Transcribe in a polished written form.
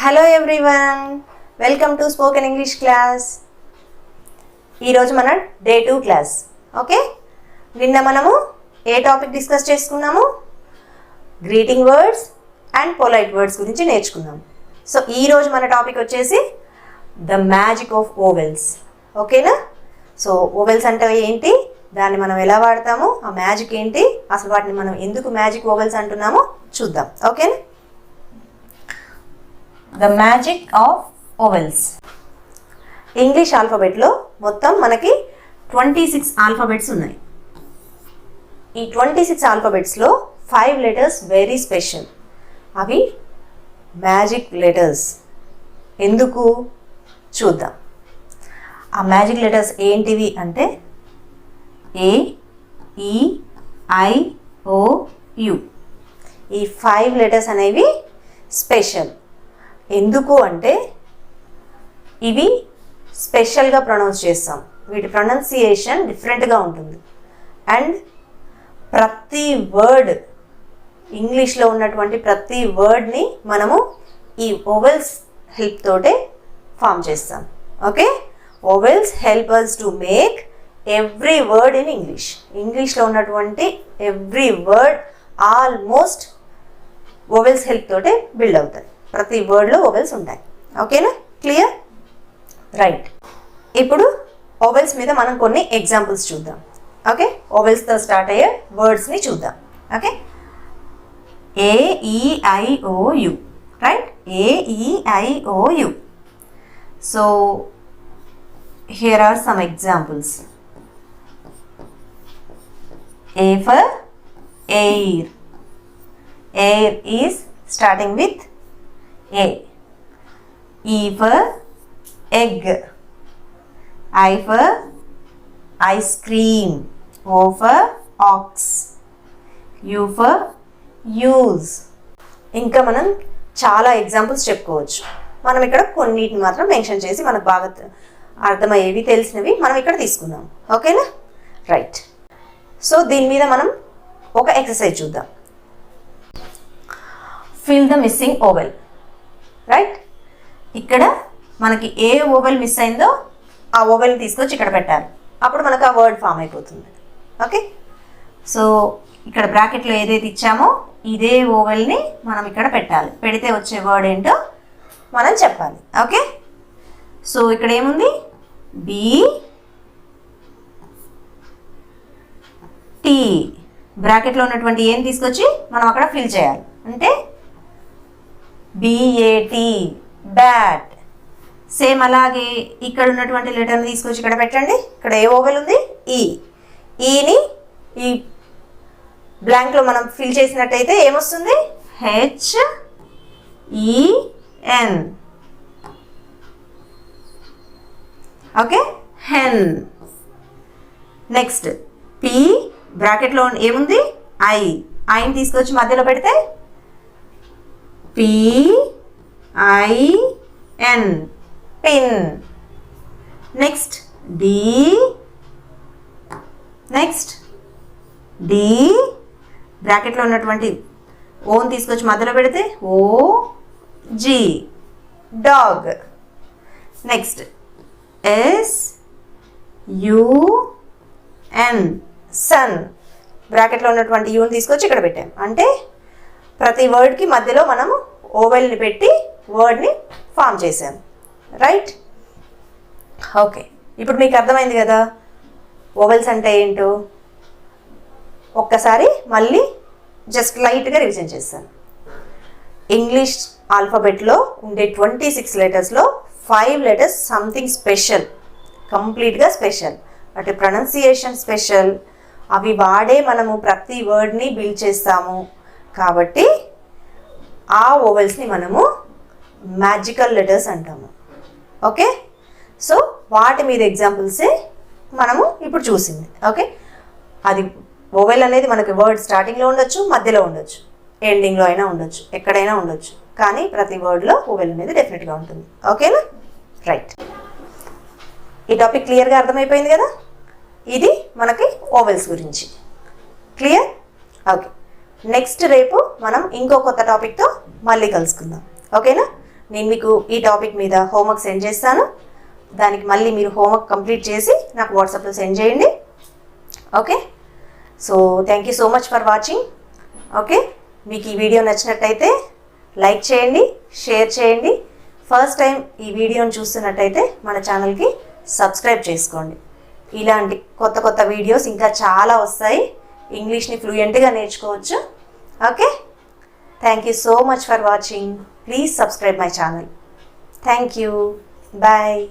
Hello everyone, welcome to spoken English class. ఈరోజు మన day 2 class. Okay, నిన్న మనము ఏ టాపిక్ డిస్కస్ చేసుకున్నాము? Greeting words and polite words గురించి నేర్చుకున్నాము. సో ఈరోజు మన టాపిక్ వచ్చేసి ద మ్యాజిక్ ఆఫ్ ఓవెల్స్. ఓకేనా? సో ఓవెల్స్ అంటే ఏంటి, దాన్ని మనం ఎలా వాడతాము, ఆ మ్యాజిక్ ఏంటి, అసలు వాటిని మనం ఎందుకు మ్యాజిక్ ఓవెల్స్ అంటున్నామో చూద్దాం. ఓకేనా? The magic of vowels. English ఆల్ఫాబెట్లో మొత్తం మనకి 26 ఆల్ఫాబెట్స్ ఉన్నాయి. ఈ 26 ఆల్ఫాబెట్స్లో 5 లెటర్స్ వెరీ స్పెషల్. అవి మ్యాజిక్ లెటర్స్. ఎందుకు చూద్దాం. ఆ మ్యాజిక్ లెటర్స్ ఏంటివి అంటే ఏ, ఈ, ఐ, ఓ, యు. ఈ 5 లెటర్స్ అనేవి స్పెషల్. ఎందుకు అంటే ఇవి స్పెషల్గా ప్రొనౌన్స్ చేస్తాం. వీటి ప్రొనౌన్సియేషన్ డిఫరెంట్గా ఉంటుంది. అండ్ ప్రతి వర్డ్, ఇంగ్లీష్లో ఉన్నటువంటి ప్రతి వర్డ్ని మనము ఈ ఓవెల్స్ హెల్ప్ తోటే ఫామ్ చేస్తాం. Okay, vowels help us to make every word in English. ఇంగ్లీష్లో ఉన్నటువంటి every word almost vowels help తోటే బిల్డ్ అవుతాయి. ప్రతి వర్డ్లో ఓవెల్స్ ఉంటాయి. ఓకేనా? క్లియర్? రైట్. ఇప్పుడు ఓవెల్స్ మీద మనం కొన్ని ఎగ్జాంపుల్స్ చూద్దాం. ఓకే, ఓవెల్స్తో స్టార్ట్ అయ్యే వర్డ్స్ని చూద్దాం. Okay, AEIOU, right? AEIOU. So here are some examples. A for air. Air is starting with A. E for egg. I for ice cream. O for ox. U for use. ఇంకా మనం చాలా examples చెప్పుకోవచ్చు. మనం ఇక్కడ కొన్నిటిని మాత్రం mention చేసి మనకు బాగా అర్థమయ్యేవి, తెలిసినవి మనం ఇక్కడ తీసుకుందాం. ఓకేనా? రైట్. సో దీని మీద మనం ఒక ఎక్సర్సైజ్ చూద్దాం. Fill the missing vowel. Right? ఇక్కడ మనకి ఏ ఓవెల్ మిస్ అయిందో ఆ ఓవెల్ని తీసుకొచ్చి ఇక్కడ పెట్టాలి. అప్పుడు మనకు ఆ వర్డ్ ఫామ్ అయిపోతుంది. ఓకే, సో ఇక్కడ బ్రాకెట్లో ఏదైతే ఇచ్చామో ఇదే ఓవెల్ని మనం ఇక్కడ పెట్టాలి. పెడితే వచ్చే వర్డ్ ఏంటో మనం చెప్పాలి. ఓకే, సో ఇక్కడ ఏముంది? B T. బ్రాకెట్లో ఉన్నటువంటి ఏం తీసుకొచ్చి మనం అక్కడ ఫిల్ చేయాలి. అంటే BAT, బ్యాట్. సేమ్ అలాగే ఇక్కడ ఉన్నటువంటి లెటర్ని తీసుకొచ్చి ఇక్కడ పెట్టండి. ఇక్కడ ఏ ఓవెల్ ఉంది? ఈ. ఈని ఈ బ్లాంక్లో మనం ఫిల్ చేసినట్టయితే ఏమొస్తుంది? HEN. Okay, hen. Next P. బ్రాకెట్లో ఏముంది? ఐ. ఐని తీసుకొచ్చి మధ్యలో పెడితే PIN, pin. Next D. Next D. బ్రాకెట్లో ఉన్నటువంటి ఓన్ తీసుకొచ్చి మధ్యలో పెడితే OG, dog. Next SUN, sun. బ్రాకెట్లో ఉన్నటువంటి యూని తీసుకొచ్చి ఇక్కడ పెట్టాం. అంటే ప్రతి వర్డ్కి మధ్యలో మనము ఓవెల్ని పెట్టి వర్డ్ని ఫామ్ చేసాం. రైట్? ఓకే, ఇప్పుడు మీకు అర్థమైంది కదా ఓవెల్స్ అంటే ఏంటో. ఒక్కసారి మళ్ళీ జస్ట్ లైట్గా రివిజన్ చేస్తాను. ఇంగ్లీష్ ఆల్ఫాబెట్లో ఉండే 26 లెటర్స్లో 5 లెటర్స్ సంథింగ్ స్పెషల్, కంప్లీట్గా స్పెషల్. వాటి ప్రొనౌన్సియేషన్ స్పెషల్. అవి వాడే మనము ప్రతి వర్డ్ని బిల్డ్ చేస్తాము. కాబట్టి ఆ ఓవెల్స్ని మనము మ్యాజికల్ లెటర్స్ అంటాము. ఓకే, సో వాటి మీద ఎగ్జాంపుల్సే మనము ఇప్పుడు చూసింది. ఓకే, అది ఓవెల్ అనేది మనకి వర్డ్ స్టార్టింగ్లో ఉండొచ్చు, మధ్యలో ఉండొచ్చు, ఎండింగ్లో అయినా ఉండొచ్చు, ఎక్కడైనా ఉండొచ్చు. కానీ ప్రతి వర్డ్లో ఓవెల్ అనేది డెఫినెట్గా ఉంటుంది. ఓకేనా? రైట్. ఈ టాపిక్ క్లియర్గా అర్థమైపోయింది కదా. ఇది మనకి ఓవెల్స్ గురించి. క్లియర్? ఓకే, నెక్స్ట్ రేపు మనం ఇంకో కొత్త టాపిక్తో మళ్ళీ కలుసుకుందాం. ఓకేనా? నేను మీకు ఈ టాపిక్ మీద హోంవర్క్ సెండ్ చేస్తాను. దానికి మళ్ళీ మీరు హోంవర్క్ కంప్లీట్ చేసి నాకు వాట్సాప్లో సెండ్ చేయండి. Okay, so thank you so much for watching. Okay, మీకు ఈ వీడియో నచ్చినట్టయితే లైక్ చేయండి, షేర్ చేయండి. ఫస్ట్ టైం ఈ వీడియోని చూస్తున్నట్టయితే మన ఛానల్కి సబ్స్క్రైబ్ చేసుకోండి. ఇలాంటి కొత్త కొత్త వీడియోస్ ఇంకా చాలా వస్తాయి. ఇంగ్లీష్ని ఫ్లూయెంట్గా నేర్చుకోవచ్చు. Okay, thank you so much for watching. Please subscribe my channel. Thank you. Bye.